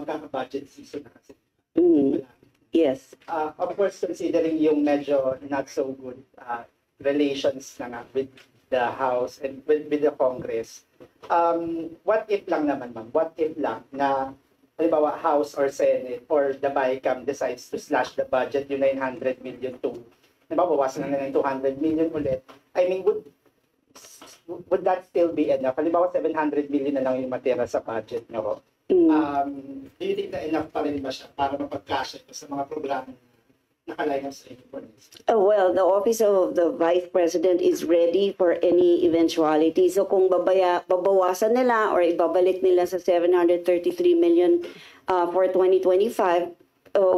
magkaka-budget season na kasi. Yes. Of course, considering yung medyo not so good relations na nga with the House and with the Congress, what if lang naman, ma'am? What if lang na halimbawa House or Senate or the BICAM decides to slash the budget yung 900 million to, halimbawa bawasan na ng 200 million ulit. I mean, would that still be enough? Halimbawa 700 million na lang yung matira sa budget nyo. Do you think na enough pa rin ba siya para mapagkasya sa mga programa na nakaline sa inyo for this? Well, the Office of the Vice President is ready for any eventuality. So kung babawasan nila or ibabalik nila sa 733 million for 2025,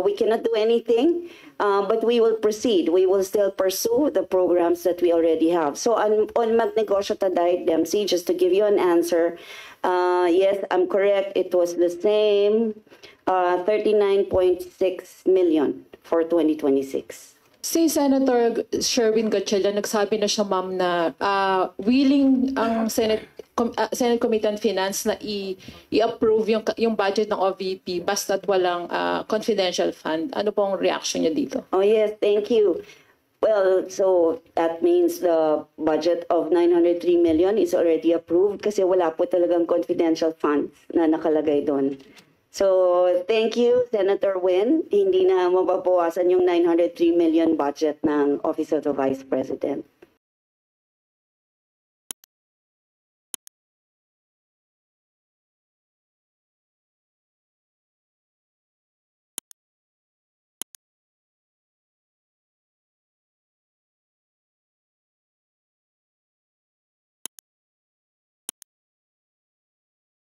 we cannot do anything, but we will proceed. We will still pursue the programs that we already have. So on Magnegosyo Taday, Dempsey, just to give you an answer, yes, I'm correct. It was the same 39.6 million for 2026. Si Senator Sherwin Gatchalian, nagsabi na siya, ma'am, na willing ang Senate Committee on Finance na i-approve yung budget ng OVP basta't walang confidential fund. Ano pong reaction niya dito? Oh yes, thank you. Well, so that means the budget of 903 million is already approved kasi wala po talagang confidential funds na nakalagay doon. So thank you, Senator Win. Hindi na mababawasan yung 903 million budget ng Office of the Vice President.